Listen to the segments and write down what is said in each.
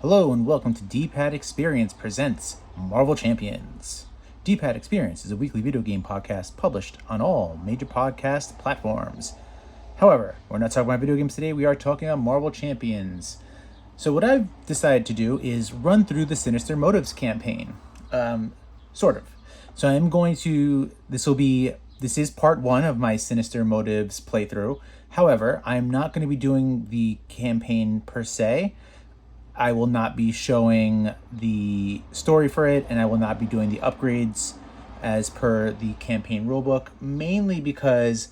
Hello and welcome to Dpad Experience presents Marvel Champions. Dpad Experience is a weekly video game podcast published on all major podcast platforms. However, we're not talking about video games today, we are talking about Marvel Champions. So what I've decided to do is run through the Sinister Motives campaign. Sort of. So I'm going to, this is part one of my Sinister Motives playthrough. However, I'm not going to be doing the campaign per se. I will not be showing the story for it, and I will not be doing the upgrades as per the campaign rulebook, mainly because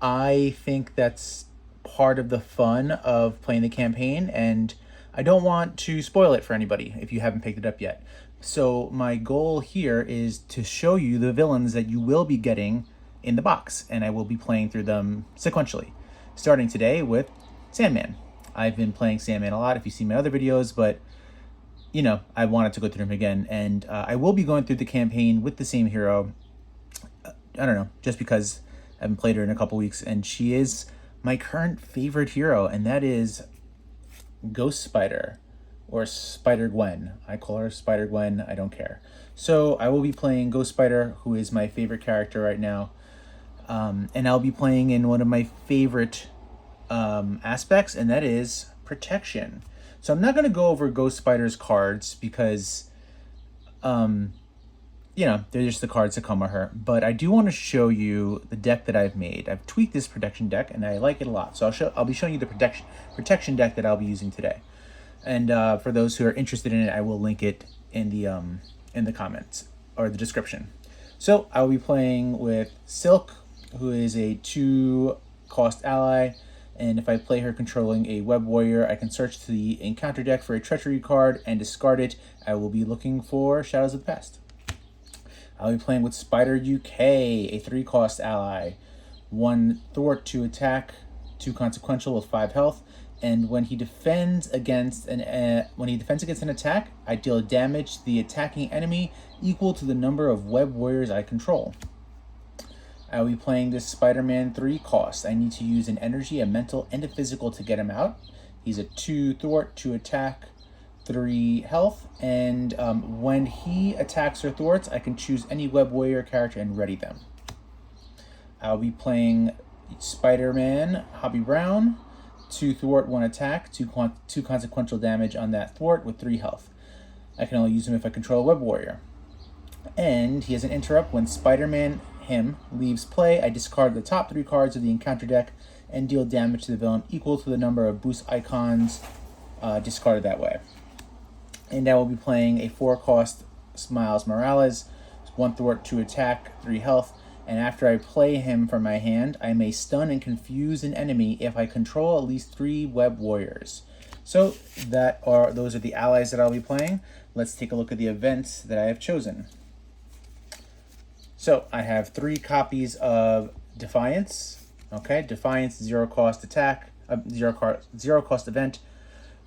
I think that's part of the fun of playing the campaign, and I don't want to spoil it for anybody if you haven't picked it up yet. So my goal here is to show you the villains that you will be getting in the box, and I will be playing through them sequentially, starting today with Sandman. I've been playing Sandman a lot if you see my other videos, but, you know, I wanted to go through him again. And I will be going through the campaign with the same hero. I don't know, just because I haven't played her in a couple weeks. And she is my current favorite hero, and that is Ghost Spider, or Spider Gwen. I call her Spider Gwen, I don't care. So I will be playing Ghost Spider, who is my favorite character right now. And I'll be playing in one of my favorite aspects, and that is protection. So I'm not going to go over Ghost Spider's cards because they're just the cards that come with her, but I do want to show you the deck that I've made. I've tweaked this protection deck and I like it a lot, so I'll be showing you the protection deck that I'll be using today. And for those who are interested in it, I will link it in the comments or the description. So I will be playing with Silk, who is a 2-cost ally. And if I play her controlling a Web Warrior, I can search to the encounter deck for a Treachery card and discard it. I will be looking for Shadows of the Past. I'll be playing with Spider UK, a 3-cost ally. 1 Thwart to attack, 2 consequential with 5 health. And when he defends against an attack, I deal damage to the attacking enemy equal to the number of Web Warriors I control. I'll be playing this Spider-Man 3-cost. I need to use an energy, a mental, and a physical to get him out. He's a 2 Thwart to attack, 3 health, and when he attacks or thwarts, I can choose any Web Warrior character and ready them. I'll be playing Spider-Man Hobby Brown, 2 Thwart, 1 attack, 2 consequential damage on that thwart with 3 health. I can only use him if I control a Web Warrior. And he has an interrupt when Spider-Man leaves play. I discard the top 3 cards of the encounter deck and deal damage to the villain equal to the number of boost icons discarded that way. And I will be playing a 4-cost Miles Morales, 1 Thwart to attack, 3 health, and after I play him from my hand, I may stun and confuse an enemy if I control at least 3 Web Warriors. So those are the allies that I'll be playing. Let's take a look at the events that I have chosen. So I have 3 copies of Defiance. Okay, Defiance, 0-cost attack, 0-cost event.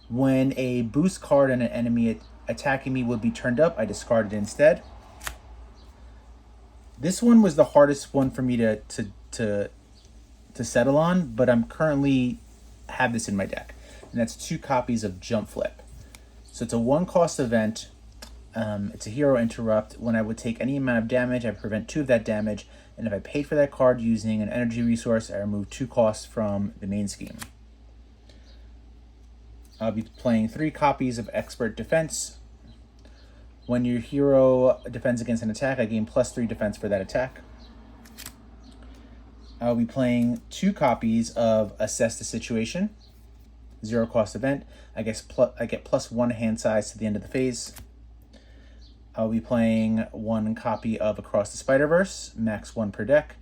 When a boost card on an enemy attacking me would be turned up, I discard it instead. This one was the hardest one for me to settle on, but I'm currently have this in my deck, and that's 2 copies of Jump Flip. So it's a 1-cost event. It's a hero interrupt. When I would take any amount of damage, I prevent 2 of that damage, and if I paid for that card using an energy resource, I remove 2 costs from the main scheme. I'll be playing 3 copies of Expert Defense. When your hero defends against an attack, I gain +3 defense for that attack. I'll be playing 2 copies of Assess the Situation, 0-cost event. I get +1 hand size to the end of the phase. I'll be playing 1 copy of Across the Spider-Verse, max 1 per deck.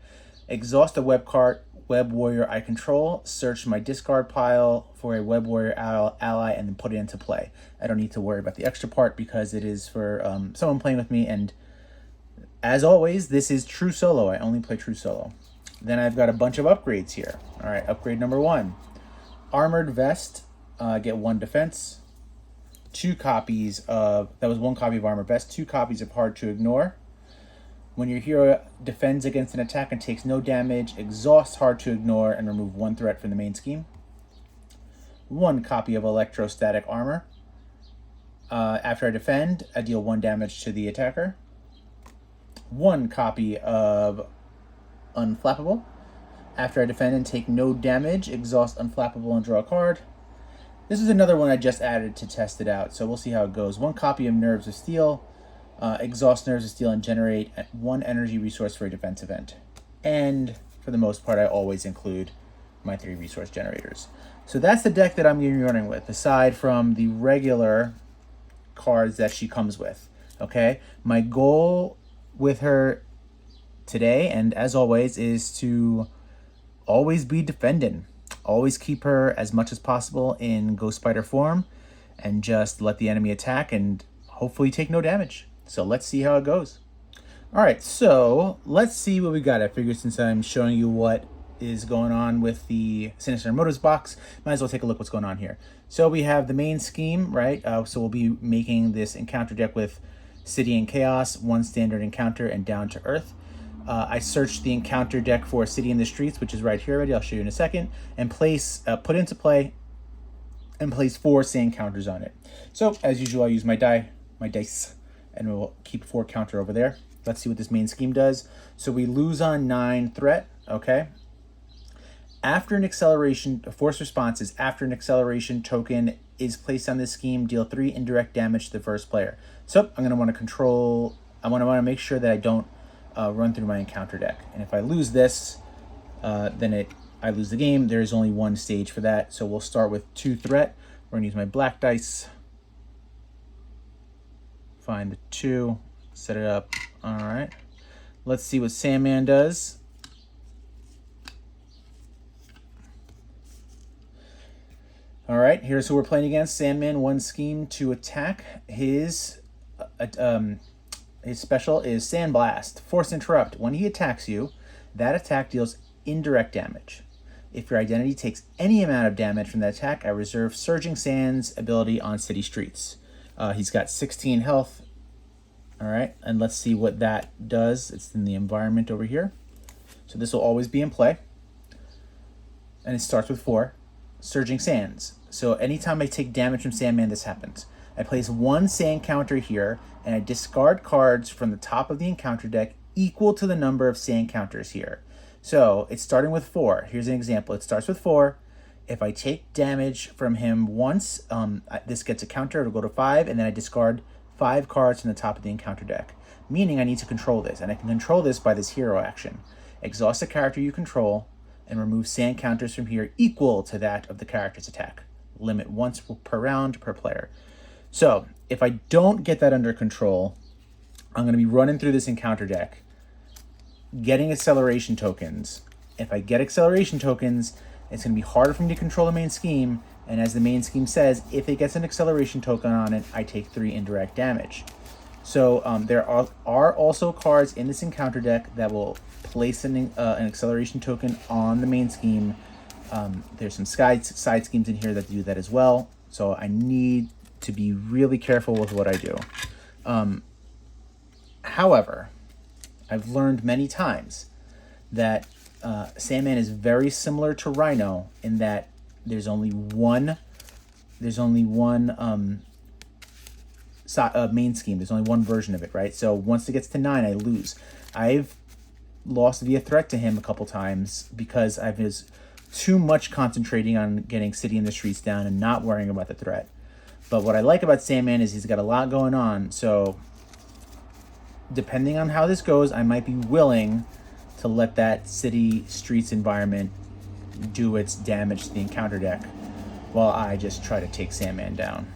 Exhaust a Web Warrior I control, search my discard pile for a Web Warrior ally, and then put it into play. I don't need to worry about the extra part because it is for someone playing with me, and as always, this is true solo. I only play true solo. Then I've got a bunch of upgrades here. All right, upgrade number 1. Armored Vest, get 1 defense. 2 copies of, that was 1 copy of Armor Vest, 2 copies of Hard to Ignore. When your hero defends against an attack and takes no damage, exhaust Hard to Ignore and remove 1 threat from the main scheme. 1 copy of Electrostatic Armor. After I defend, I deal 1 damage to the attacker. 1 copy of Unflappable. After I defend and take no damage, exhaust Unflappable and draw a card. This is another one I just added to test it out, so we'll see how it goes. 1 copy of Nerves of Steel. Exhaust Nerves of Steel and generate 1 energy resource for a defense event. And for the most part, I always include my 3 resource generators. So that's the deck that I'm going to be running with, aside from the regular cards that she comes with. Okay? My goal with her today, and as always, is to always be defending. Always keep her as much as possible in Ghost Spider form, and just let the enemy attack and hopefully take no damage. So let's see how it goes. Alright, so let's see what we got. I figured since I'm showing you what is going on with the Sinister Motives box, might as well take a look what's going on here. So we have the main scheme, right? So we'll be making this encounter deck with City and Chaos, 1 standard encounter, and Down to Earth. I searched the encounter deck for City in the Streets, which is right here already. I'll show you in a second, and put into play and place 4 sand counters on it. So as usual, I use my dice, and we'll keep 4 counter over there. Let's see what this main scheme does. So we lose on 9 threat, okay? After an acceleration, force response is after an acceleration token is placed on this scheme, deal 3 indirect damage to the first player. So I'm going to want to make sure that I don't run through my encounter deck. And if I lose this, then I lose the game. There is only 1 stage for that. So we'll start with 2 threat. We're going to use my black dice. Find the 2, set it up. All right. Let's see what Sandman does. All right, here's who we're playing against. Sandman, 1 scheme to attack. His special is Sandblast. Force Interrupt. When he attacks you, that attack deals indirect damage. If your identity takes any amount of damage from that attack, I reserve Surging Sands ability on city streets. He's got 16 health. All right, and let's see what that does. It's in the environment over here. So this will always be in play. And it starts with 4. Surging Sands. So anytime I take damage from Sandman, this happens. I place 1 sand counter here, and I discard cards from the top of the encounter deck equal to the number of sand counters here. So it's starting with 4. Here's an example. It starts with 4. If I take damage from him once, this gets a counter. It'll go to 5, and then I discard 5 cards from the top of the encounter deck. Meaning I need to control this, and I can control this by this hero action. Exhaust a character you control, and remove sand counters from here equal to that of the character's attack. Limit once per round per player. So if I don't get that under control, I'm going to be running through this encounter deck, getting acceleration tokens. If I get acceleration tokens, it's going to be harder for me to control the main scheme, and as the main scheme says, if it gets an acceleration token on it, I take 3 indirect damage. So there are also cards in this encounter deck that will place an acceleration token on the main scheme. There's some side schemes in here that do that as well. So I need to be really careful with what I do. However, I've learned many times that Sandman is very similar to Rhino in that there's only one main scheme. There's only one version of it, right? So once it gets to 9, I lose. I've lost via threat to him a couple times because I was too much concentrating on getting City in the Streets down and not worrying about the threat. But what I like about Sandman is he's got a lot going on. So depending on how this goes, I might be willing to let that City Streets environment do its damage to the encounter deck while I just try to take Sandman down.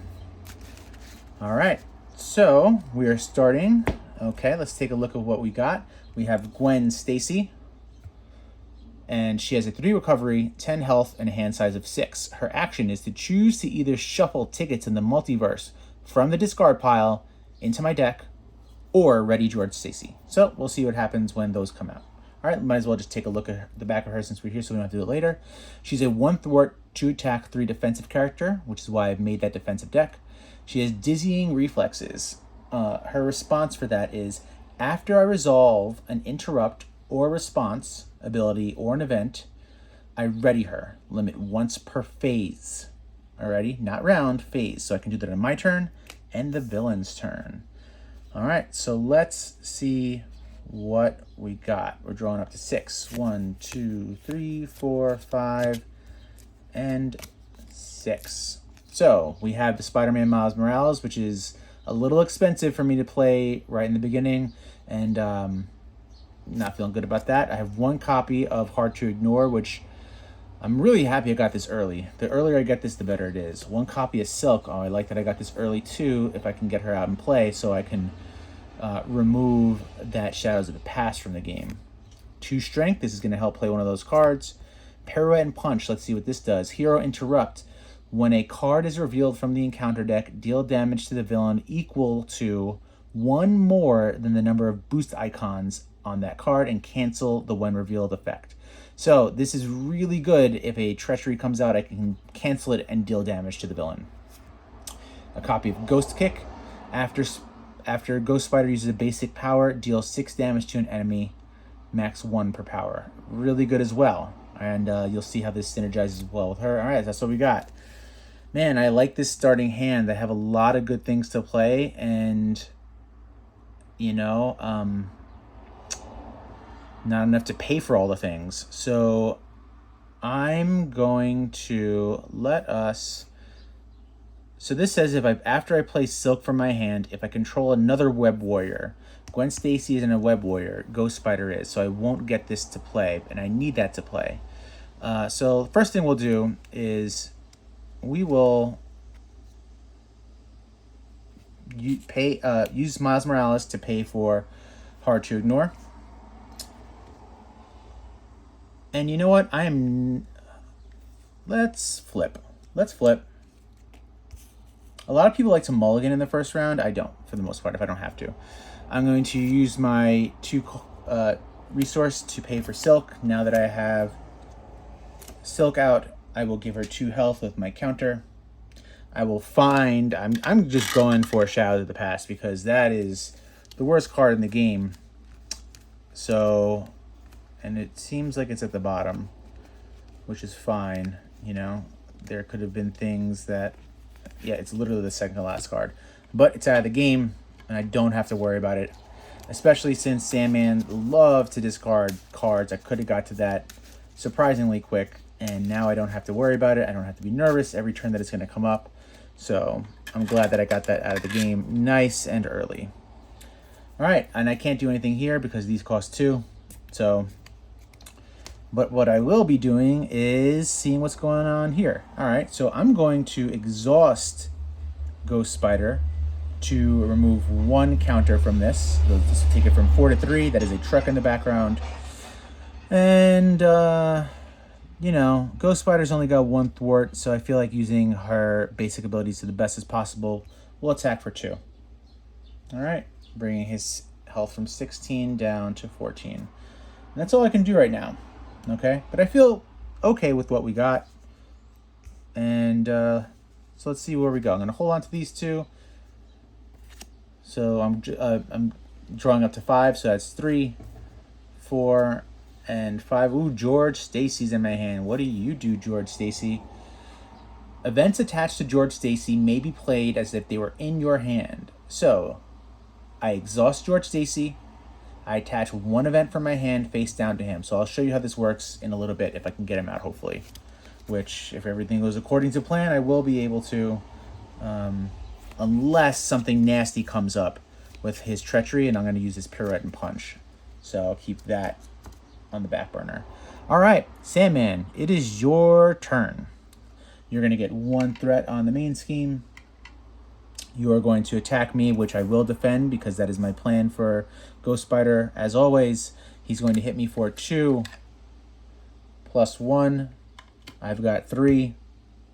All right, so we are starting. Okay, let's take a look at what we got. We have Gwen Stacy, and she has a 3 recovery, 10 health, and a hand size of 6. Her action is to choose to either shuffle tickets in the multiverse from the discard pile into my deck or Ready George Stacy. So we'll see what happens when those come out. All right, might as well just take a look at the back of her since we're here so we don't have to do it later. She's a 1 thwart, 2 attack, 3 defensive character, which is why I've made that defensive deck. She has dizzying reflexes. Her response for that is, after I resolve an interrupt or response ability or an event, I ready her. Limit once per phase. Alrighty, not round, phase. So I can do that on my turn and the villain's turn. All right, so let's see what we got. We're drawing up to 6. 1, 2, 3, 4, 5, and 6. So we have the Spider-Man Miles Morales, which is a little expensive for me to play right in the beginning, and not feeling good about that. I have 1 copy of Hard to Ignore, which I'm really happy I got this early. The earlier I get this, the better it is. 1 copy of Silk. Oh, I like that I got this early too, if I can get her out and play, so I can remove that Shadows of the Past from the game. 2 Strength. This is going to help play one of those cards. Pirouette and Punch. Let's see what this does. Hero Interrupt. When a card is revealed from the encounter deck, deal damage to the villain equal to 1 more than the number of boost icons on that card and cancel the when revealed effect. So this is really good. If a treachery comes out, I can cancel it and deal damage to the villain. A copy of Ghost Kick. After Ghost Spider uses a basic power, deal 6 damage to an enemy, max 1 per power. Really good as well. And you'll see how this synergizes well with her. All right, that's what we got. Man, I like this starting hand. I have a lot of good things to play, and not enough to pay for all the things. So I'm going to let us... So this says after I play Silk from my hand, if I control another Web Warrior, Gwen Stacy isn't a Web Warrior, Ghost Spider is, so I won't get this to play, and I need that to play. So first thing we'll do is we will use Miles Morales to pay for Hard to Ignore. And you know what? Let's flip. A lot of people like to mulligan in the first round. I don't, for the most part, if I don't have to. I'm going to use my 2 resource to pay for Silk. Now that I have Silk out, I will give her 2 health with my counter. I will find... I'm just going for Shadows of the Past because that is the worst card in the game. So... And it seems like it's at the bottom, which is fine, There could have been things that... Yeah, it's literally the second to last card. But it's out of the game, and I don't have to worry about it. Especially since Sandman loved to discard cards. I could have got to that surprisingly quick, and now I don't have to worry about it. I don't have to be nervous every turn that it's going to come up. So I'm glad that I got that out of the game nice and early. All right, and I can't do anything here because these cost 2. So... But what I will be doing is seeing what's going on here. All right, so I'm going to exhaust Ghost Spider to remove 1 counter from this. So just take it from 4 to 3. That is a truck in the background. And, Ghost Spider's only got 1 thwart, so I feel like using her basic abilities to the best as possible. We'll attack for 2. All right, bringing his health from 16 down to 14. And that's all I can do right now. Okay, but I feel okay with what we got. And so let's see where we go. I'm going to hold on to these 2. So I'm drawing up to 5, so that's 3, 4, and 5. Ooh, George Stacy's in my hand. What do you do, George Stacy? Events attached to George Stacy may be played as if they were in your hand. So I exhaust George Stacy. I attach 1 event from my hand face down to him. So I'll show you how this works in a little bit if I can get him out, hopefully. Which, if everything goes according to plan, I will be able to, unless something nasty comes up with his treachery, and I'm going to use his Pirouette and Punch. So I'll keep that on the back burner. All right, Sandman, it is your turn. You're going to get 1 threat on the main scheme. You are going to attack me, which I will defend because that is my plan for Ghost Spider. As always, he's going to hit me for 2 plus 1. I've got 3.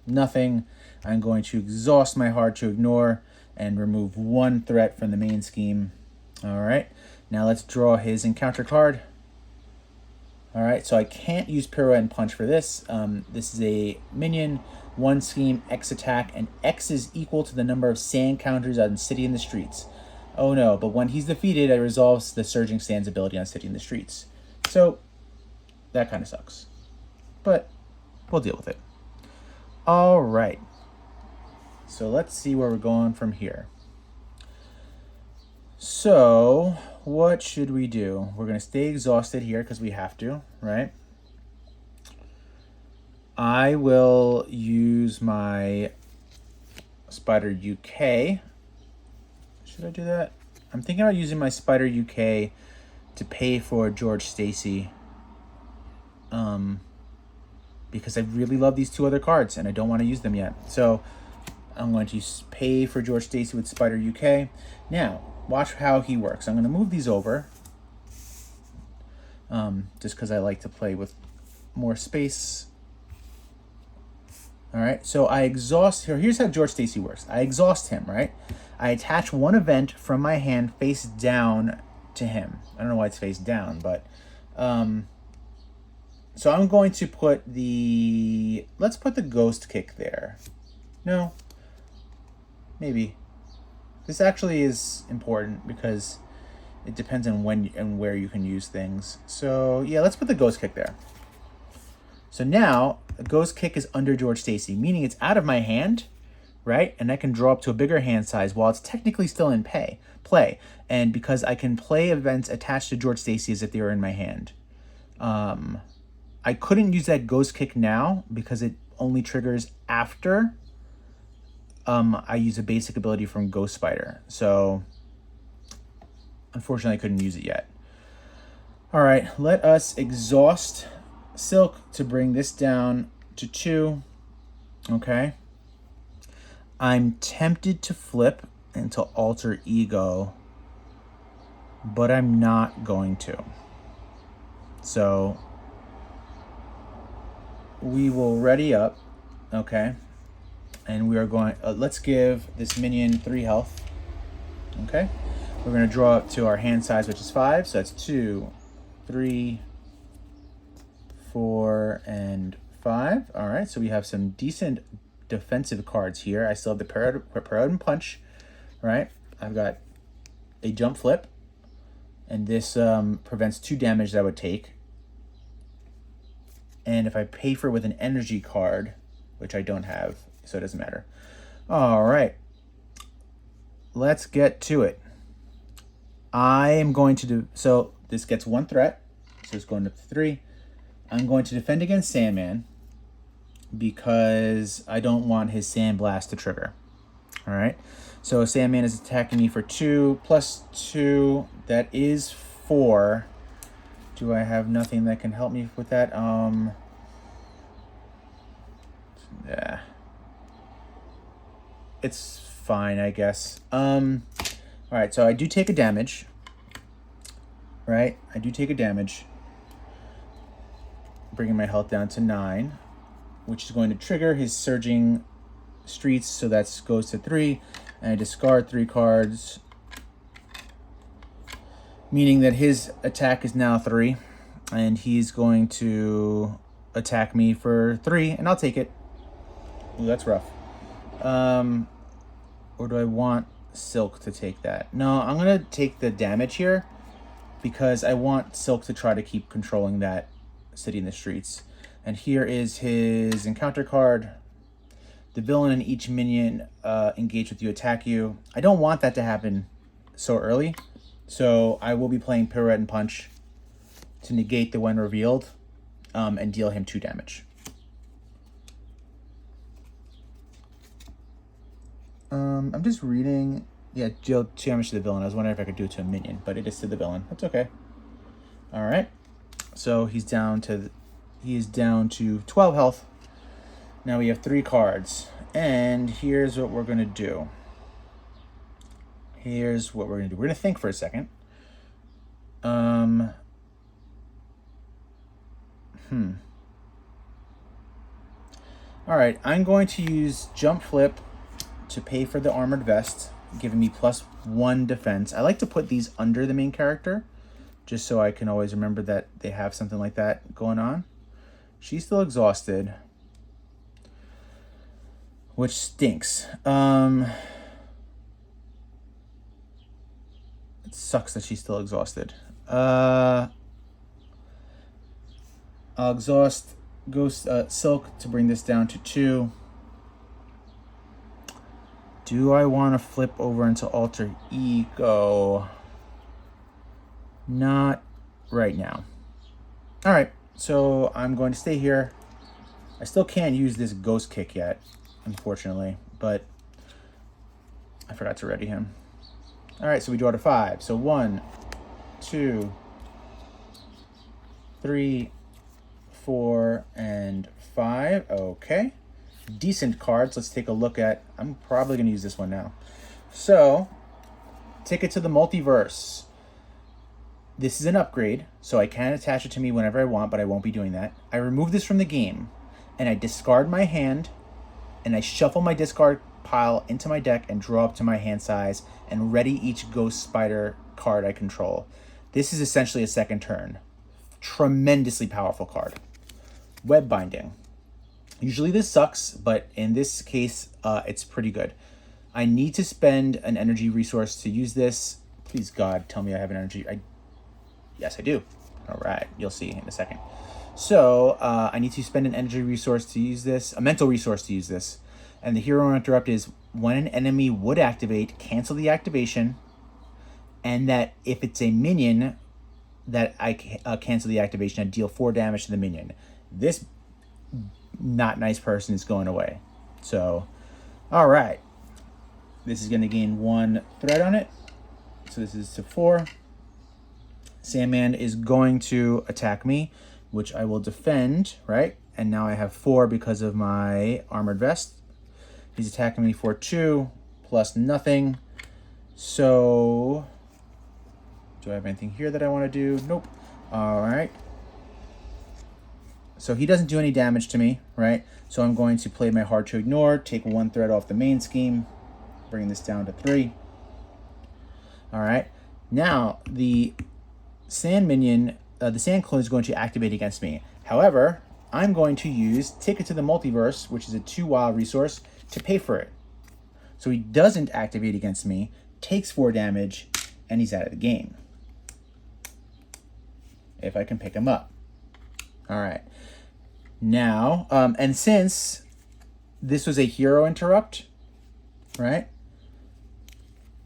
Nothing. I'm going to exhaust my Hard to Ignore and remove 1 threat from the main scheme. All right. Now let's draw his encounter card. All right. So I can't use Pirouette and Punch for this. This is a minion. 1 scheme, X attack, and X is equal to the number of sand counters on City in the Streets. Oh no, but when he's defeated, it resolves the Surging Sands ability on City in the Streets. So, that kind of sucks. But, we'll deal with it. Alright. So let's see where we're going from here. So, what should we do? We're going to stay exhausted here because we have to, right? I will use my Spider UK. Should I do that? I'm thinking about using my Spider UK to pay for George Stacy. Because I really love these two other cards and I don't want to use them yet. So I'm going to pay for George Stacy with Spider UK. Now, watch how he works. I'm going to move these over. Just because I like to play with more space. All right, so I exhaust here. Here's how George Stacy works. I exhaust him, right? I attach one event from my hand face down to him. I don't know why it's face down, but so I'm going to put let's put the ghost kick there. No, maybe. This actually is important because it depends on when and where you can use things. So yeah, let's put the ghost kick there. So now the ghost kick is under George Stacy, meaning it's out of my hand, right? And I can draw up to a bigger hand size while it's technically still in play. And because I can play events attached to George Stacy as if they were in my hand. I couldn't use that ghost kick now because it only triggers after I use a basic ability from Ghost Spider. So unfortunately I couldn't use it yet. All right, let us exhaust Silk to bring this down to 2. Okay. I'm tempted to flip into Alter Ego, but I'm not going to. So we will ready up, okay? And we are going, let's give this minion 3 health, okay? We're going to draw up to our hand size, which is 5. So that's 2, 3, 4, and 5. All right, so we have some decent defensive cards here. I still have the Parrot Punch, right? I've got a jump flip, and this prevents 2 damage that I would take. And if I pay for it with an energy card, which I don't have, so it doesn't matter. All right, let's get to it. I am going to do, so this gets 1 threat, so it's going up to 3. I'm going to defend against Sandman because I don't want his Sandblast to trigger. All right, so Sandman is attacking me for 2 plus 2. That is 4. Do I have nothing that can help me with that? Yeah. It's fine, I guess. All right, so I do take a damage. Right? I do take a damage. Bringing my health down to 9, which is going to trigger his Surging Streets, so that goes to 3. And I discard 3 cards, meaning that his attack is now 3, and he's going to attack me for 3, and I'll take it. Ooh, that's rough. Or do I want Silk to take that? No, I'm going to take the damage here because I want Silk to try to keep controlling that City in the Streets. And here is his encounter card. The villain and each minion engaged with you attack you. I don't want that to happen so early, so I will be playing Pirouette and Punch to negate the when revealed and deal him 2 damage. I'm just reading. Yeah, deal 2 damage to the villain. I was wondering if I could do it to a minion, but it is to the villain. That's okay. All right. So he is down to 12 health. Now we have 3 cards, and here's what we're gonna do. We're gonna think for a second. All right, I'm going to use Jump Flip to pay for the Armored Vest, giving me +1 defense. I like to put these under the main character, just so I can always remember that they have something like that going on. She's still exhausted, which stinks. It sucks that she's still exhausted. I'll exhaust Ghost Silk to bring this down to 2. Do I want to flip over into Alter Ego? Not right now. All right, so I'm going to stay here. I still can't use this ghost kick yet, unfortunately, but I forgot to ready him. All right, so we draw to 5. So 1, 2, 3, 4, and 5. Okay. Decent cards. Let's take a look at... I'm probably going to use this one now. So, Ticket to the Multiverse. This is an upgrade, so I can attach it to me whenever I want, but I won't be doing that. I remove this from the game, and I discard my hand, and I shuffle my discard pile into my deck and draw up to my hand size and ready each Ghost Spider card I control. This is essentially a second turn. Tremendously powerful card. Web Binding. Usually this sucks, but in this case, it's pretty good. I need to spend an energy resource to use this. Please, God, tell me I have an energy. Yes, I do. All right, you'll see in a second. So I need to spend an energy resource to use this, a mental resource to use this. And the Hero Interrupt is when an enemy would activate, cancel the activation, and that if it's a minion, that I cancel the activation and deal 4 damage to the minion. This not nice person is going away. So, all right. This is going to gain 1 threat on it. So this is to 4. Sandman is going to attack me, which I will defend, right? And now I have 4 because of my armored vest. He's attacking me for 2 plus nothing. So, do I have anything here that I want to do? Nope. All right. So he doesn't do any damage to me, right? So I'm going to play my Hard to Ignore, take 1 threat off the main scheme, bring this down to 3. All right. Now, the Sand Minion, the Sand Clone is going to activate against me. However, I'm going to use Ticket to the Multiverse, which is a 2 wild resource, to pay for it. So he doesn't activate against me, takes 4 damage, and he's out of the game. If I can pick him up. All right. Now, and since this was a Hero Interrupt, right?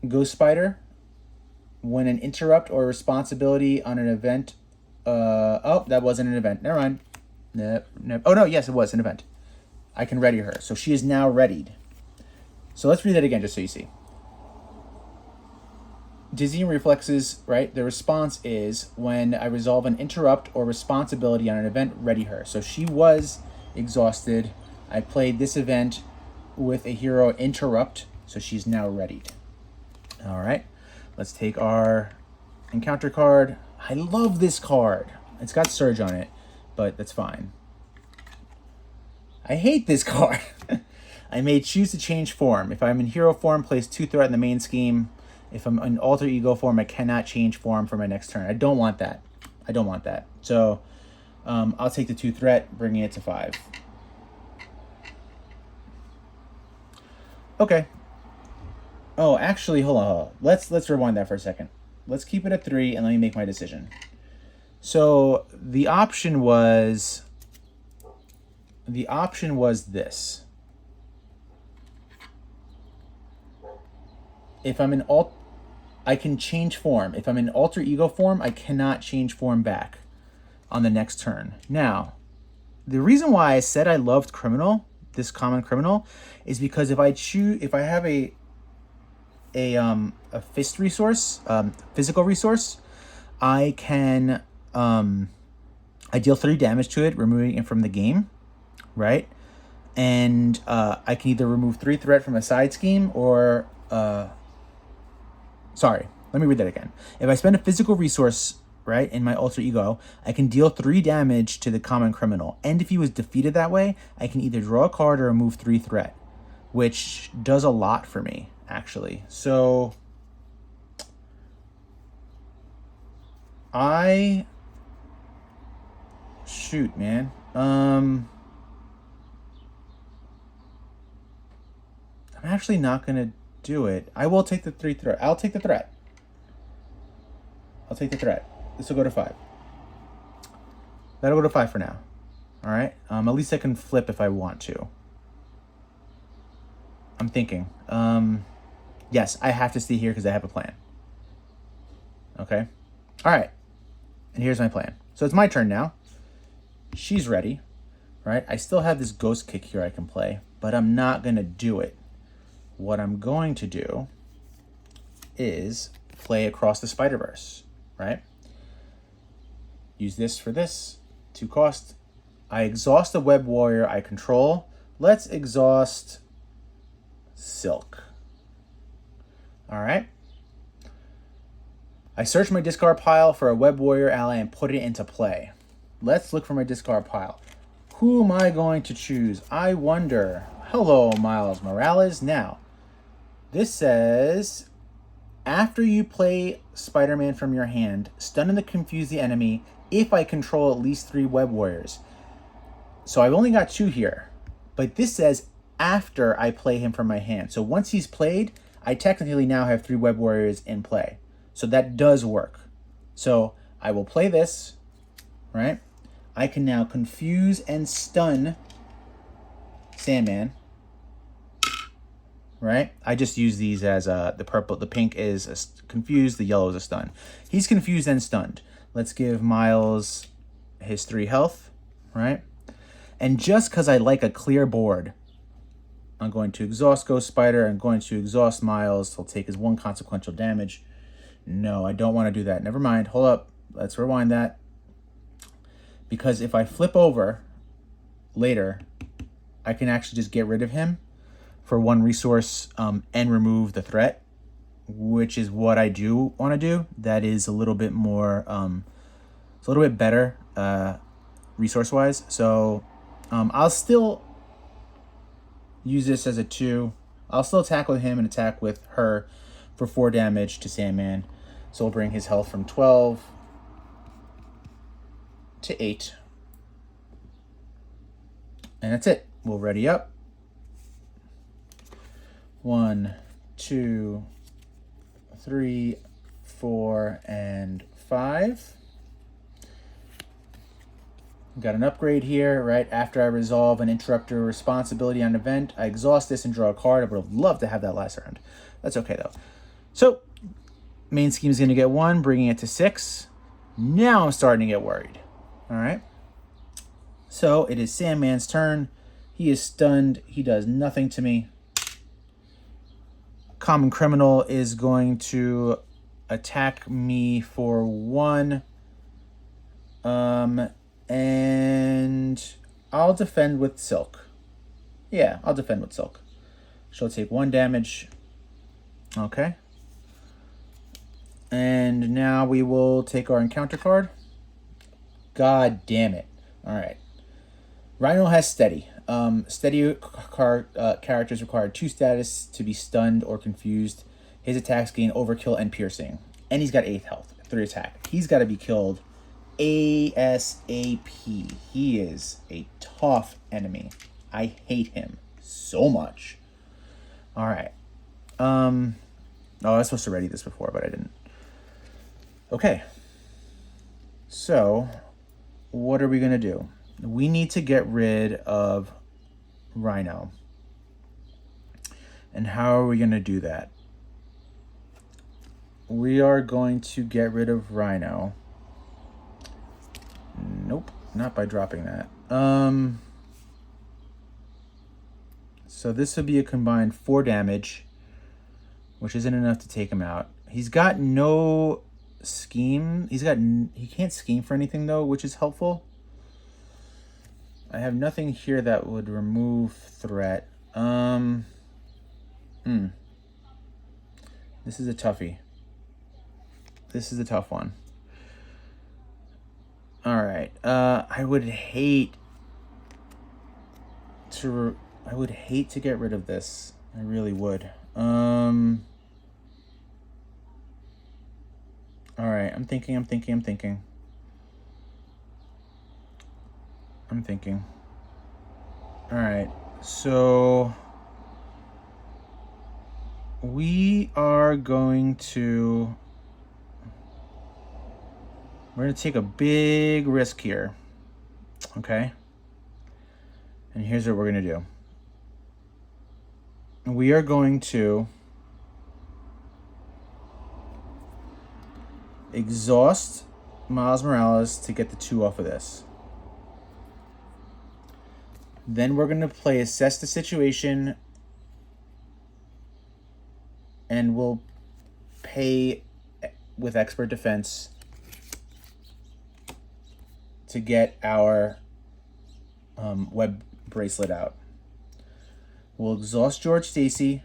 Ghost Spider, when an interrupt or responsibility on an event, oh, that wasn't an event. Never mind. Nope. Oh, no, yes, it was an event. I can ready her. So she is now readied. So let's read that again just so you see. Dizzying reflexes, right? The response is when I resolve an interrupt or responsibility on an event, ready her. So she was exhausted. I played this event with a hero interrupt, so she's now readied. All right, let's take our encounter card. I love this card. It's got Surge on it, but that's fine. I hate this card. I may choose to change form. If I'm in hero form, place 2 threat in the main scheme. If I'm in alter ego form, I cannot change form for my next turn. I don't want that. I don't want that. So I'll take the 2 threat, bringing it to 5. Okay. Oh, actually, hold on. Let's rewind that for a second. Let's keep it at 3 and let me make my decision. So the option was this. If I'm in I can change form. If I'm in alter ego form, I cannot change form back on the next turn. Now, the reason why I said I loved criminal, this common criminal, is because if I have a fist resource, physical resource, I can I deal 3 damage to it, removing it from the game, right? And I can either remove 3 threat from a side scheme or sorry, let me read that again. If I spend a physical resource, right, in my alter ego, I can deal 3 damage to the common criminal. And if he was defeated that way, I can either draw a card or remove 3 threat, which does a lot for me, actually. So shoot, man. I'm actually not going to do it. I will take the 3 threat. I'll take the threat. I'll take the threat. This will go to 5. That'll go to 5 for now. All right. At least I can flip if I want to. I'm thinking. Yes, I have to stay here because I have a plan. Okay. All right. And here's my plan. So it's my turn now. She's ready, right? I still have this ghost kick here I can play, but I'm not going to do it. What I'm going to do is play Across the Spider-Verse, right? Use this for this. 2 cost. I exhaust the Web Warrior I control. Let's exhaust Silk. All right. I search my discard pile for a Web Warrior ally and put it into play. Let's look for my discard pile. Who am I going to choose? I wonder. Hello, Miles Morales. Now, this says, after you play Spider-Man from your hand, stun and confuse the enemy if I control at least 3 Web Warriors. So I've only got 2 here. But this says after I play him from my hand. So once he's played, I technically now have 3 Web Warriors in play. So that does work. So I will play this, right? I can now confuse and stun Sandman, right? I just use these as the pink is a confused, the yellow is a stun. He's confused and stunned. Let's give Miles his 3 health, right? And just because I like a clear board, I'm going to exhaust Ghost Spider. I'm going to exhaust Miles. He'll take his 1 consequential damage. No, I don't want to do that. Never mind. Hold up. Let's rewind that. Because if I flip over later, I can actually just get rid of him for 1 resource and remove the threat, which is what I do want to do. That is a little bit more, it's a little bit better resource-wise. So I'll still use this as a 2. I'll still attack with him and attack with her for 4 damage to Sandman. So we'll bring his health from 12 to 8. And that's it. We'll ready up. 1, 2, 3, 4, and 5. Got an upgrade here, right? After I resolve an interrupter responsibility on an event, I exhaust this and draw a card. I would have loved to have that last round. That's okay, though. So, main scheme is going to get 1, bringing it to 6. Now I'm starting to get worried. All right. So, it is Sandman's turn. He is stunned. He does nothing to me. Common Criminal is going to attack me for 1. And I'll defend with Silk. Yeah, I'll defend with Silk. She'll take 1 damage. Okay. And now we will take our encounter card. God damn it. All right. Rhino has Steady. Steady characters require 2 status to be stunned or confused. His attacks gain Overkill and Piercing. And he's got 8th health, 3 attack. He's got to be killed ASAP. He is a tough enemy. I hate him so much. All right. Oh, I was supposed to ready this before, but I didn't. Okay. So, what are we going to do? We need to get rid of Rhino. And how are we going to do that? We are going to get rid of Rhino. Nope, not by dropping that. So this would be a combined 4 damage, which isn't enough to take him out. He's got no scheme. He can't scheme for anything though, which is helpful. I have nothing here that would remove threat. This is a toughie. This is a tough one. All right. I would hate to get rid of this. I really would. All right. I'm thinking. All right. So we're going to take a big risk here. Okay? And here's what we're going to do. We are going to exhaust Miles Morales to get the 2 off of this. Then we're going to play Assess the Situation, and we'll pay with Expert Defense to get our web bracelet out. We'll exhaust George Stacy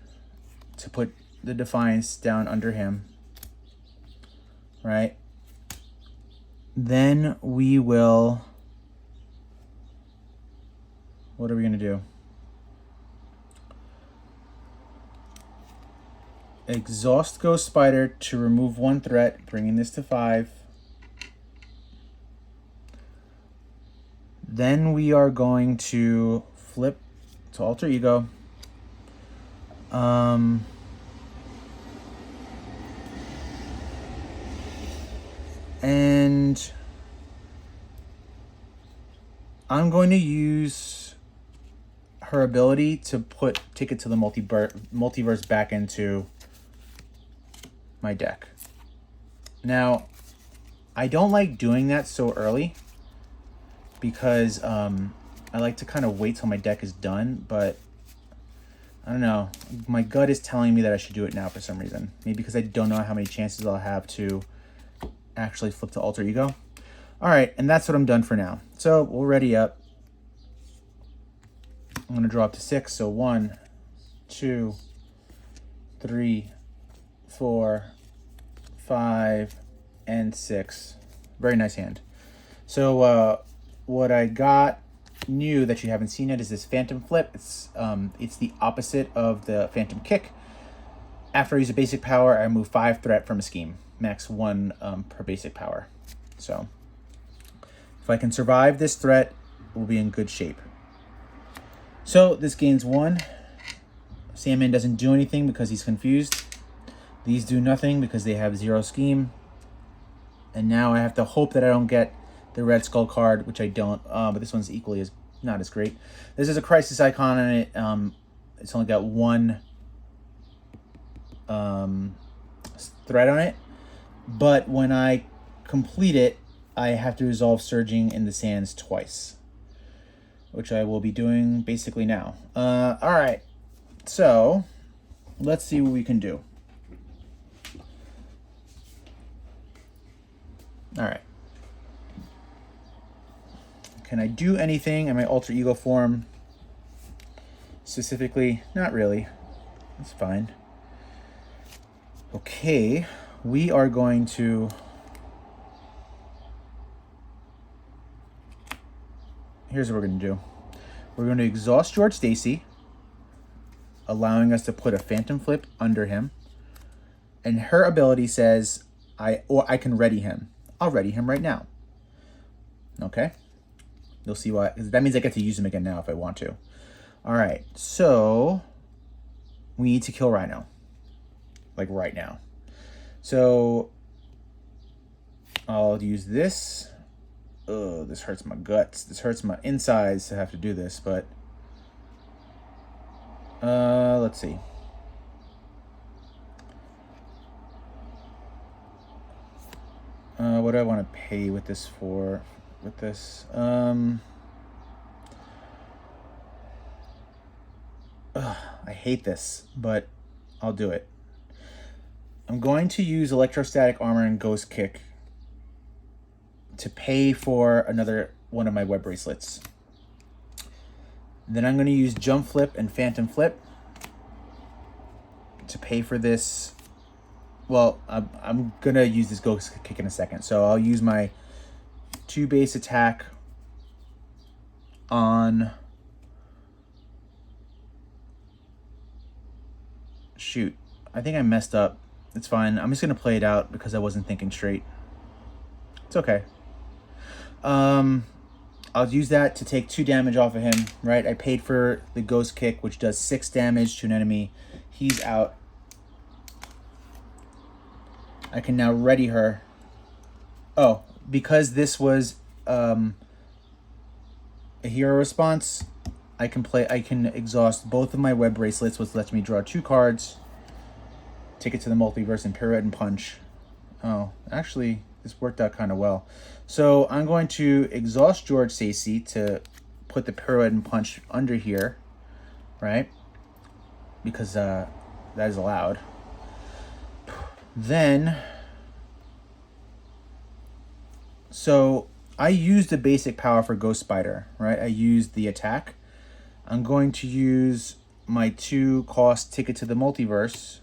to put the Defiance down under him. Right? Then we will... What are we going to do? Exhaust Ghost Spider to remove 1 threat, bringing this to 5. Then we are going to flip to Alter Ego. And I'm going to use her ability to take it to the multiverse back into my deck. Now, I don't like doing that so early because I like to kind of wait till my deck is done, but I don't know. My gut is telling me that I should do it now for some reason. Maybe because I don't know how many chances I'll have to actually flip to Alter Ego. All right, and that's what I'm done for now. So we'll ready up. I'm going to draw up to 6. So 1, 2, 3, 4, 5, and 6. Very nice hand. So what I got new that you haven't seen yet is this Phantom Flip. It's the opposite of the Phantom Kick. After I use a basic power, I move 5 threat from a scheme. Max 1 per basic power. So if I can survive this threat, we'll be in good shape. So this gains 1. Sandman doesn't do anything because he's confused. These do nothing because they have 0 scheme. And now I have to hope that I don't get the Red Skull card, which I don't. But this one's equally as not as great. This is a Crisis icon on it. It's only got 1 threat on it. But when I complete it, I have to resolve Surging in the Sands twice, which I will be doing basically now. All right, so let's see what we can do. All right. Can I do anything in my Alter Ego form? Specifically, not really. That's fine. Okay, we are going to... Here's what we're going to do. We're going to exhaust George Stacy, allowing us to put a Phantom Flip under him. And her ability says, I can ready him. I'll ready him right now. Okay? You'll see why. That means I get to use him again now if I want to. All right, so we need to kill Rhino. Like right now. So I'll use this. Oh, this hurts my guts. This hurts my insides to have to do this, but let's see. What do I want to pay with this for? With this, I hate this, but I'll do it. I'm going to use Electrostatic Armor and Ghost Kick to pay for another one of my web bracelets. Then I'm going to use Jump Flip and Phantom Flip to pay for this. Well, I'm going to use this Ghost Kick in a second. So I'll use my 2 base attack on... Shoot. I think I messed up. It's fine. I'm just going to play it out because I wasn't thinking straight. It's okay. I'll use that to take 2 damage off of him, right? I paid for the Ghost Kick, which does 6 damage to an enemy. He's out. I can now ready her. Oh, because this was a hero response, I can exhaust both of my web bracelets, which lets me draw 2 cards, take it to the multiverse and pirouette and punch, Oh, actually, this worked out kind of well. So I'm going to exhaust George Stacy to put the pirouette and punch under here, right? Because that is allowed. Then, so I used the basic power for Ghost Spider, right? I used the attack. I'm going to use my 2-cost ticket to the multiverse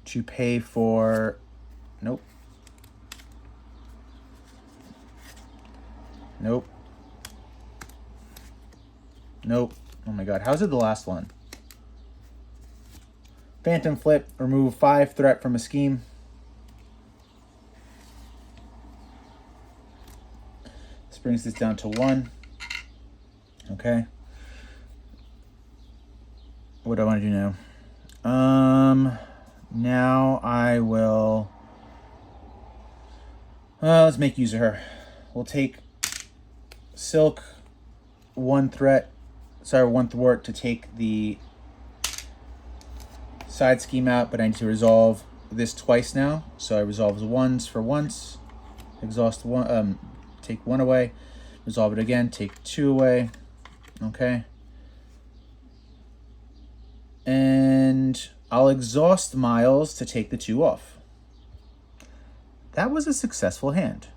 to pay for... Nope. Nope. Nope. Oh my god, how's it the last one? Phantom Flip, remove 5 threat from a scheme. This brings this down to 1. Okay. What do I want to do now? Now I will... let's make use of her. We'll take Silk, 1 threat, 1 thwart to take the side scheme out, but I need to resolve this twice now. So I resolve the 1s for once, exhaust 1, take 1 away, resolve it again, take 2 away. Okay. And I'll exhaust Miles to take the 2 off. That was a successful hand.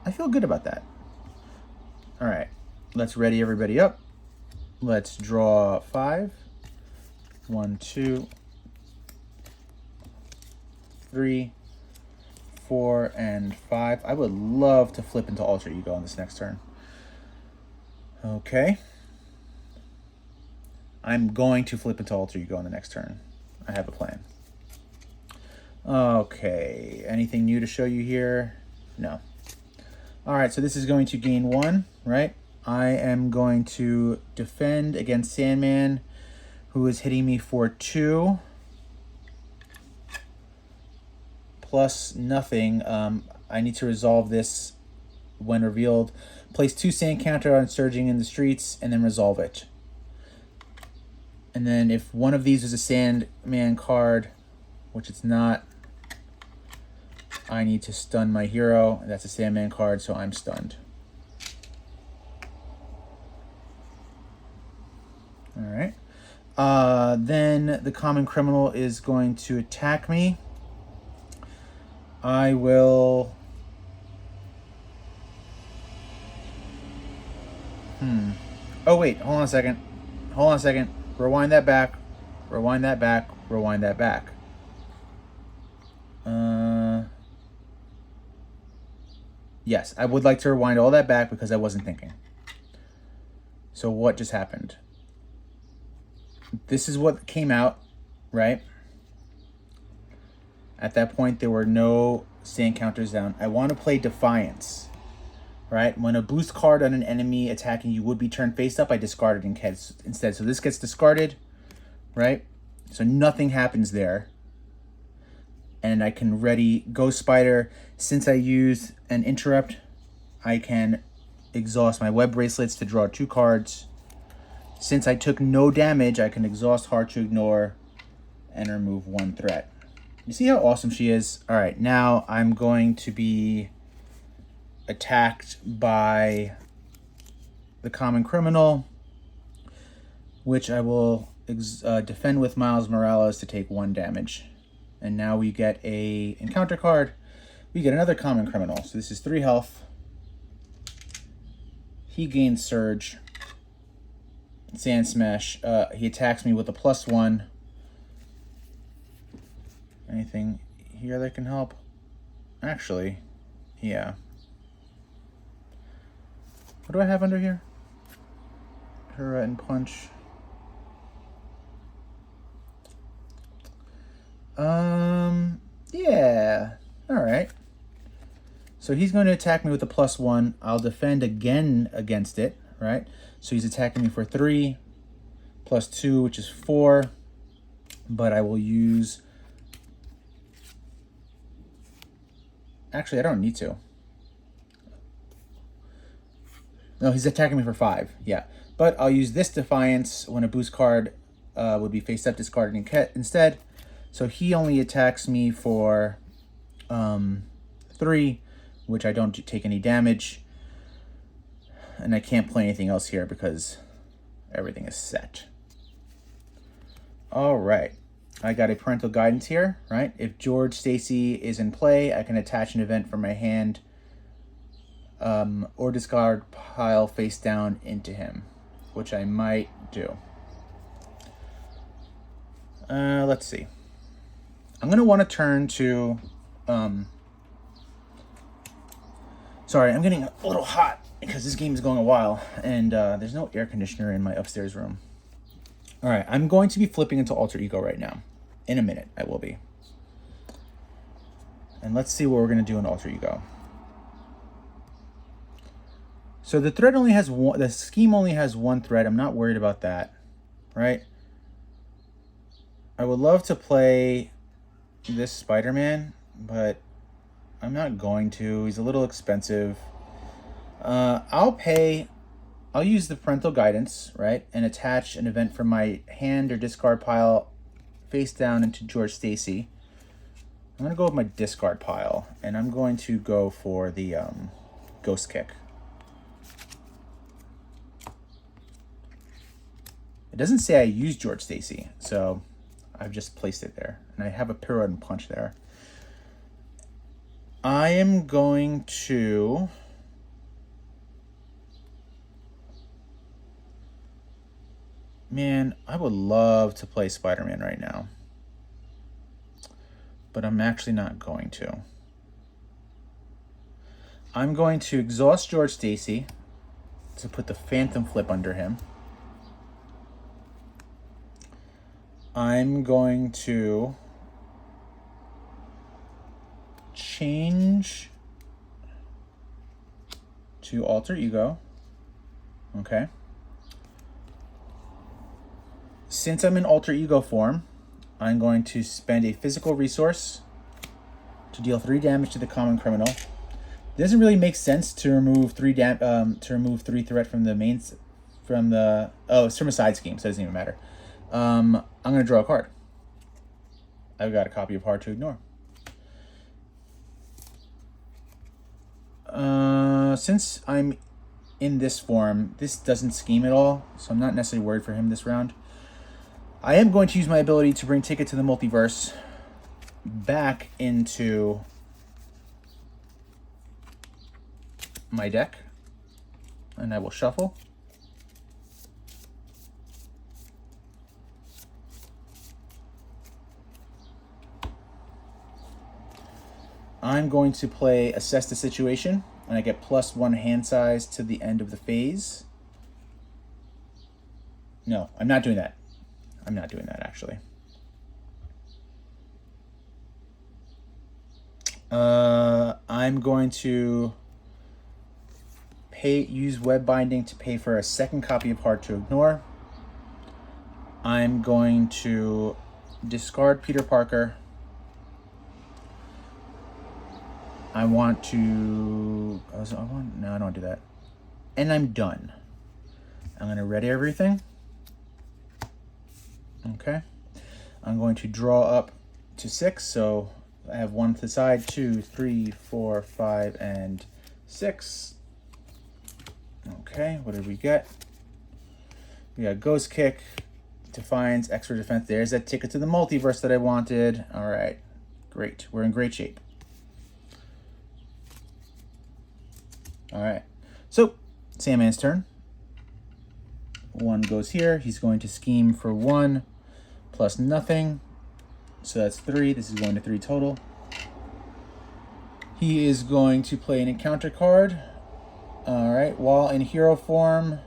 I feel good about that. All right, let's ready everybody up. Let's draw 5. 1, 2, 3, 4, and 5. I would love to flip into Alter Ego on this next turn. Okay. I'm going to flip into Alter Ego on the next turn. I have a plan. Okay. Anything new to show you here? No. All right, so this is going to gain 1, right? I am going to defend against Sandman, who is hitting me for 2. Plus nothing. I need to resolve this when revealed. Place 2 sand counter on Surging in the Streets, and then resolve it. And then if one of these is a Sandman card, which it's not, I need to stun my hero. That's a Sandman card, so I'm stunned. All right. Then the common criminal is going to attack me. I will... Oh, wait. Hold on a second. Hold on a second. Rewind that back. Rewind that back. Rewind that back. Yes, I would like to rewind all that back because I wasn't thinking. So what just happened? This is what came out, right? At that point, there were no sand counters down. I want to play Defiance, right? When a boost card on an enemy attacking you would be turned face up, I discard it instead. So this gets discarded, right? So nothing happens there. And I can ready Ghost Spider. Since I used an interrupt, I can exhaust my web bracelets to draw 2 cards. Since I took no damage, I can exhaust Hard to Ignore and remove 1 threat. You see how awesome she is? All right, now I'm going to be attacked by the common criminal, which I will defend with Miles Morales to take 1 damage. And now we get a encounter card. We get another common criminal. So this is 3 health. He gains Surge. Sand Smash. He attacks me with a +1. Anything here that can help? Actually, yeah. What do I have under here? Pirouette and Punch. Yeah. All right. So he's going to attack me with a +1. I'll defend again against it, right? So he's attacking me for 3, +2, which is 4. But I will use... Actually, I don't need to. No, he's attacking me for 5. Yeah. But I'll use this Defiance when a boost card would be face up discarded instead So he only attacks me for 3, which I don't take any damage. And I can't play anything else here because everything is set. All right. I got a parental guidance here, right? If George Stacy is in play, I can attach an event from my hand or discard pile face down into him, which I might do. Let's see. I'm going to want to turn to... Sorry, I'm getting a little hot because this game is going a while, and there's no air conditioner in my upstairs room. All right, I'm going to be flipping into Alter Ego right now. In a minute, I will be. And let's see what we're going to do in Alter Ego. So the thread only has one, the scheme only has one thread. I'm not worried about that, right? I would love to play this Spider-Man, but I'm not going to. He's a little expensive. I'll use the parental guidance, right? And attach an event from my hand or discard pile face down into George Stacy. I'm going to go with my discard pile, and I'm going to go for the Ghost Kick. It doesn't say I use George Stacy, so I've just placed it there. And I have a pirouette and punch there. I am going to... Man, I would love to play Spider-Man right now. But I'm actually not going to. I'm going to exhaust George Stacy to put the Phantom Flip under him. I'm going to change to Alter Ego. Okay. Since I'm in Alter Ego form, I'm going to spend a physical resource to deal 3 damage to the common criminal. It doesn't really make sense to remove 3 threat from the main it's from a side scheme, so it doesn't even matter. I'm going to draw a card. I've got a copy of Hard to Ignore. Since I'm in this form, this doesn't scheme at all, so I'm not necessarily worried for him this round. I am going to use my ability to bring Ticket to the Multiverse back into my deck, and I will shuffle. I'm going to play Assess the Situation, and I get +1 hand size to the end of the phase. No, I'm not doing that. I'm not doing that, actually. I'm going to use Web Binding to pay for a second copy of Hard to Ignore. I'm going to discard Peter Parker. I want to... No, I don't want to do that. And I'm done. I'm going to ready everything. Okay. I'm going to draw up to 6, so I have 1 to the side, 2, 3, 4, 5, and 6. Okay, what did we get? We got Ghost Kick, Defiance, Extra Defense. There's that Ticket to the Multiverse that I wanted. All right, great. We're in great shape. All right, so Sandman's turn. 1 goes here. He's going to scheme for 1 plus nothing. So that's 3. This is going to 3 total. He is going to play an encounter card. All right, while in hero form.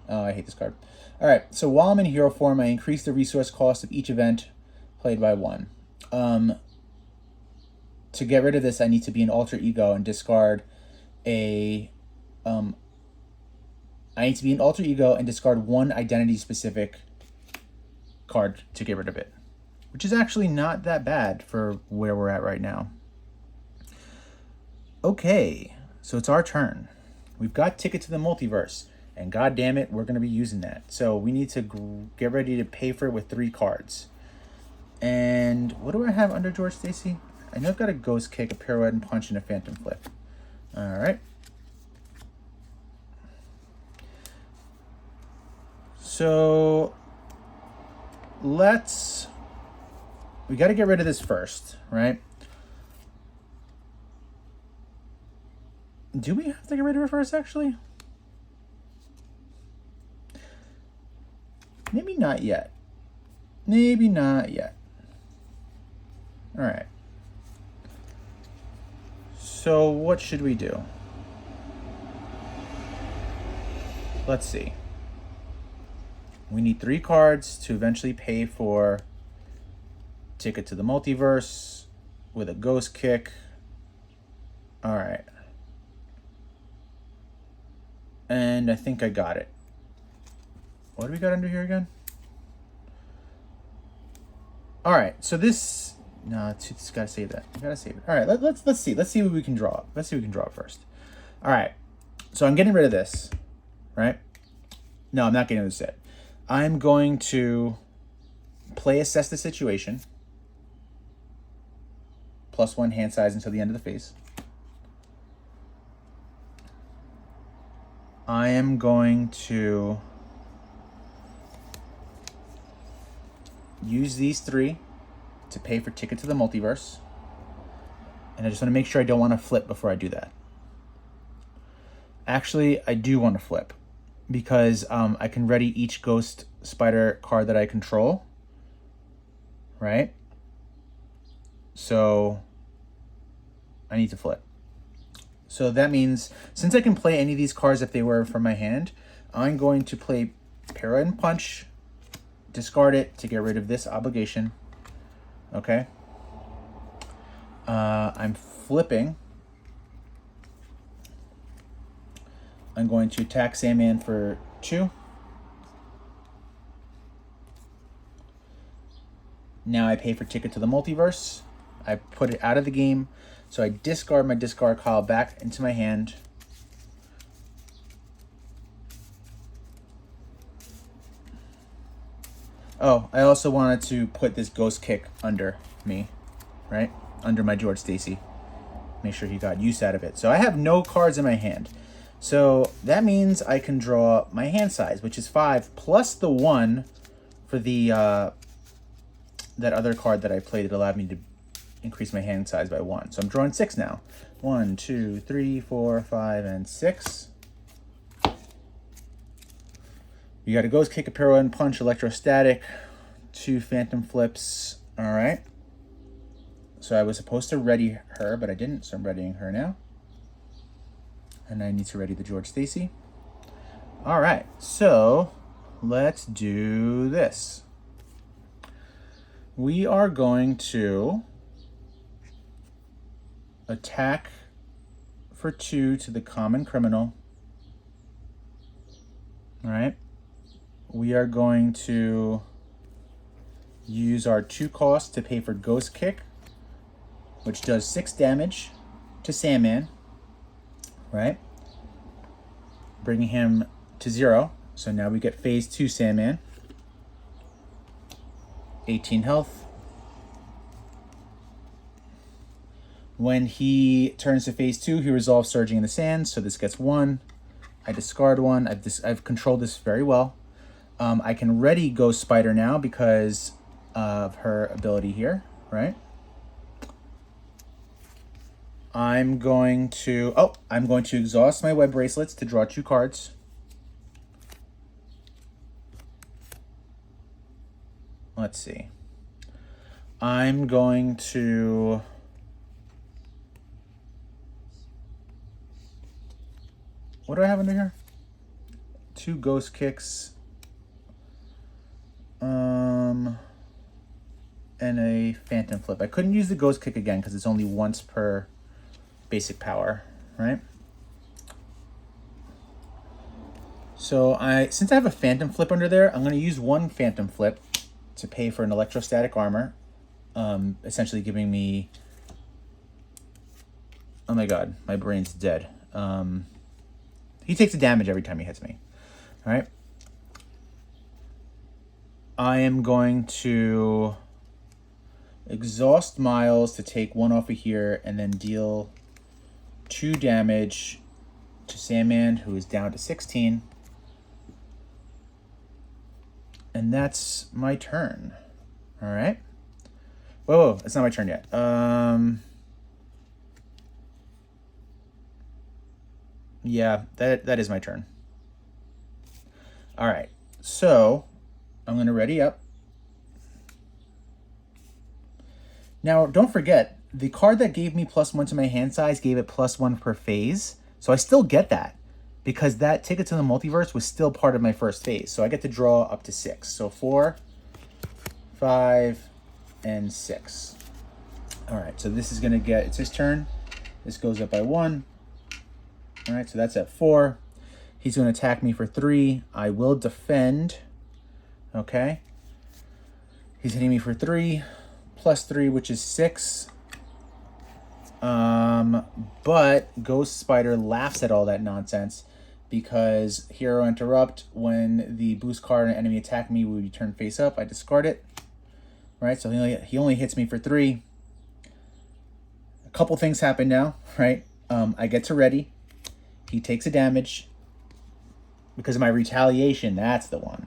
Oh, I hate this card. All right, so while I'm in hero form, I increase the resource cost of each event played by 1. To get rid of this, I need to be an Alter Ego and discard a... I need to be an Alter Ego and discard 1 identity-specific card to get rid of it, which is actually not that bad for where we're at right now. Okay, so it's our turn. We've got Ticket to the Multiverse, and god damn it, we're going to be using that. So we need to get ready to pay for it with 3 cards. And what do I have under George Stacy? I know I've got a Ghost Kick, a Pirouette and Punch, and a Phantom Flip. All right. So we got to get rid of this first, right? Do we have to get rid of it first, actually? Maybe not yet. Maybe not yet. All right. So what should we do? Let's see. We need 3 cards to eventually pay for Ticket to the Multiverse with a Ghost Kick. All right. And I think I got it. What do we got under here again? All right. So this... No, it's got to save that. You got to save it. All right. Let's see. Let's see what we can draw. Let's see what we can draw first. All right. So I'm getting rid of this, right? No, I'm not getting rid of this yet. I'm going to play Assess the Situation. +1 hand size until the end of the phase. I am going to use these 3 to pay for Ticket to the Multiverse. And I just want to make sure I don't want to flip before I do that. Actually, I do want to flip because I can ready each Ghost Spider card that I control, right? So I need to flip. So that means, since I can play any of these cards if they were from my hand, I'm going to play Pirouette and Punch, discard it to get rid of this obligation. Okay. I'm flipping. I'm going to attack Sandman for 2. Now I pay for Ticket to the Multiverse. I put it out of the game. So I discard my discard pile back into my hand. Oh, I also wanted to put this Ghost Kick under me, right? Under my George Stacy. Make sure he got use out of it. So I have no cards in my hand. So that means I can draw my hand size, which is 5, plus the 1 for the that other card that I played that allowed me to increase my hand size by 1. So I'm drawing 6 now. 1, 2, 3, 4, 5, and 6. You got a Ghost Kick, a Pirouette and Punch, Electrostatic, 2 Phantom Flips. All right. So I was supposed to ready her, but I didn't, so I'm readying her now. And I need to ready the George Stacy. All right, so let's do this. We are going to attack for 2 to the Common Criminal. All right. We are going to use our 2 costs to pay for Ghost Kick, which does 6 damage to Sandman, right? Bringing him to 0. So now we get phase 2 Sandman. 18 health. When he turns to phase 2, he resolves Surging in the Sands, so this gets 1. I discard 1. I've controlled this very well. I can ready Ghost Spider now because of her ability here, right? I'm going to exhaust my web bracelets to draw 2 cards. Let's see. I'm going to what do I have under here? 2 Ghost Kicks. And a Phantom Flip. I couldn't use the Ghost Kick again because it's only once per basic power, right? So since I have a Phantom Flip under there, I'm going to use 1 Phantom Flip to pay for an Electrostatic Armor, essentially giving me... Oh my god, my brain's dead. He takes a damage every time he hits me, all right? I am going to exhaust Miles to take 1 off of here, and then deal 2 damage to Sandman, who is down to 16. And that's my turn. All right. Whoa, it's not my turn yet. Yeah, that is my turn. All right. So I'm going to ready up. Now, don't forget, the card that gave me +1 to my hand size gave it +1 per phase. So I still get that because that Ticket to the Multiverse was still part of my first phase. So I get to draw up to 6. So 4, 5, and 6. All right, so this is going to get, it's his turn. This goes up by 1. All right, so that's at 4. He's going to attack me for 3. I will defend. Okay. He's hitting me for 3. +3, which is 6. But Ghost Spider laughs at all that nonsense because Hero Interrupt, when the boost card and enemy attack me, will be turned face up. I discard it. Right, so he only hits me for 3. A couple things happen now, right? I get to ready. He takes a damage because of my retaliation. That's the one.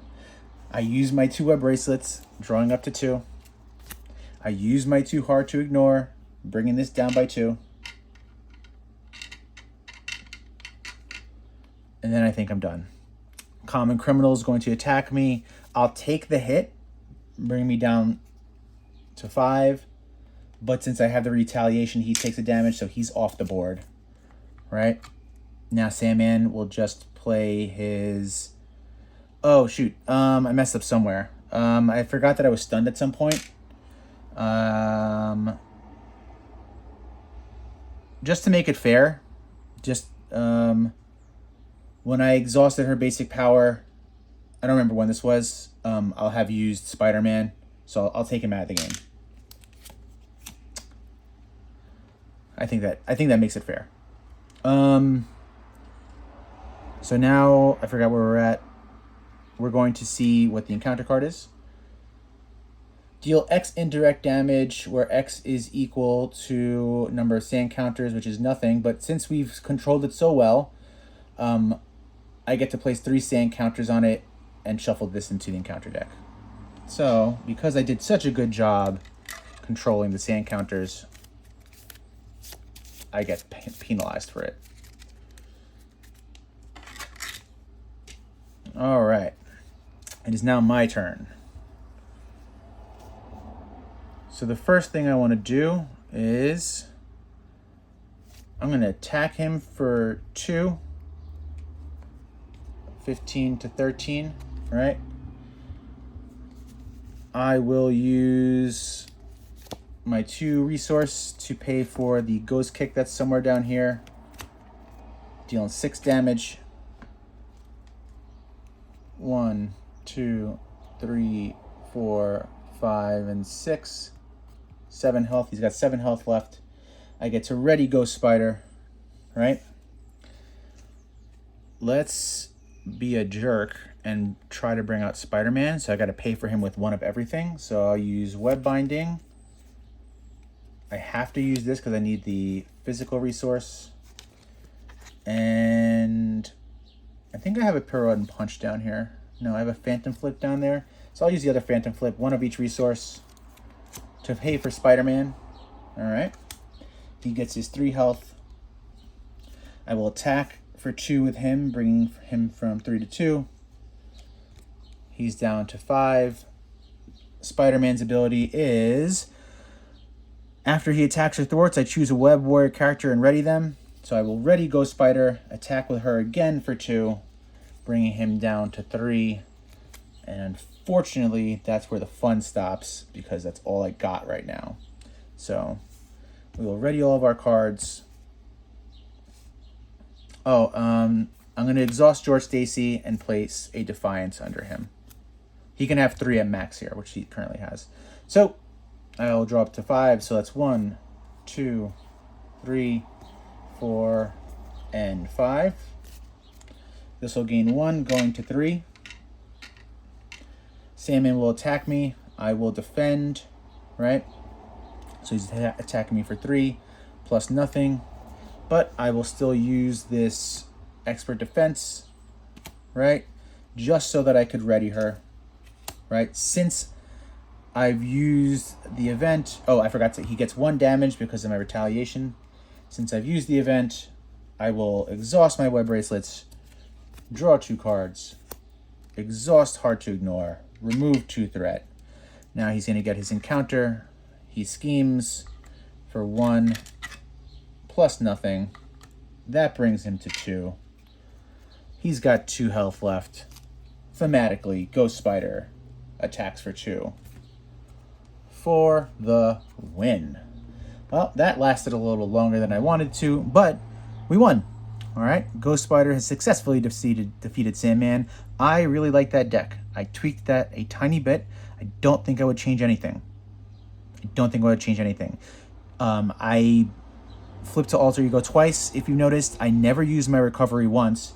I use my 2 web bracelets, drawing up to 2. I use my 2 hard to ignore, bringing this down by 2. And then I think I'm done. Common Criminal is going to attack me. I'll take the hit, bring me down to 5. But since I have the retaliation, he takes the damage, so he's off the board. Right? Now Sandman will just play his... Oh, shoot. I messed up somewhere. I forgot that I was stunned at some point. Just to make it fair, when I exhausted her basic power, I don't remember when this was, I'll have used Spider-Man, so I'll take him out of the game. I think that makes it fair. So now I forgot where we're at. We're going to see what the encounter card is. Deal X indirect damage, where X is equal to number of sand counters, which is nothing. But since we've controlled it so well, I get to place 3 sand counters on it and shuffle this into the encounter deck. So, because I did such a good job controlling the sand counters, I get penalized for it. All right. It is now my turn. So the first thing I want to do is I'm going to attack him for 2. 15 to 13, right? I will use my 2 resource to pay for the ghost kick that's somewhere down here. Dealing 6 damage. 1, 2, 3, 4, 5, and 6. 7 health. He's got 7 health left. I get to ready Ghost Spider, right? Let's be a jerk and try to bring out Spider-Man. So I got to pay for him with 1 of everything. So I'll use Web Binding. I have to use this because I need the physical resource. And I think I have a Pirouette and Punch down here. No, I have a Phantom Flip down there. So I'll use the other Phantom Flip, 1 of each resource to pay for Spider-Man. All right. He gets his 3 health. I will attack for 2 with him, bringing him from 3 to 2. He's down to 5. Spider-Man's ability is, after he attacks or thwarts, I choose a Web Warrior character and ready them. So I will ready Ghost Spider, attack with her again for 2, bringing him down to 3. And unfortunately, that's where the fun stops because that's all I got right now. So we will ready all of our cards. Oh, I'm going to exhaust George Stacy and place a Defiance under him. He can have 3 at max here, which he currently has. So I'll draw up to 5. So that's 1, 2, 3, 4, and 5. This will gain 1, going to 3. Sandman will attack me. I will defend, right? So he's attacking me for 3 plus nothing. But I will still use this expert defense, right? Just so that I could ready her, right? Since I've used the event, oh, I forgot to, he gets 1 damage because of my retaliation. Since I've used the event, I will exhaust my web bracelets, draw 2 cards, exhaust hard to ignore, remove 2 threat. Now he's going to get his encounter. He schemes for 1 plus nothing. That brings him to 2. He's got 2 health left. Thematically, Ghost Spider attacks for 2. For the win. Well, that lasted a little longer than I wanted to, but we won. All right, Ghost Spider has successfully defeated Sandman. I really like that deck. I tweaked that a tiny bit. I don't think I would change anything. I flipped to Alter Ego twice. If you noticed, I never used my recovery once.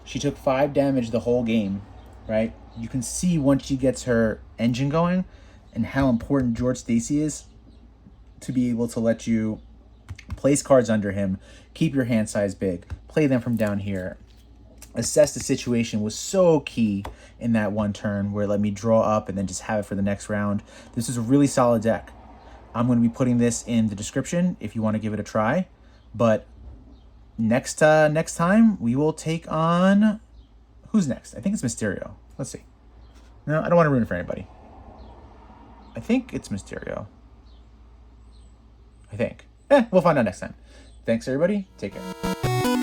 She took 5 damage the whole game, right? You can see once she gets her engine going and how important Gwen Stacy is to be able to let you place cards under him, keep your hand size big, play them from down here. Assess the situation was so key in that one turn where it let me draw up and then just have it for the next round. This is a really solid deck. I'm going to be putting this in the description if you want to give it a try. But next time we will take on, who's next? I think it's Mysterio. Let's see. No, I don't want to ruin it for anybody. I think it's Mysterio. We'll find out next time. Thanks, everybody. Take care.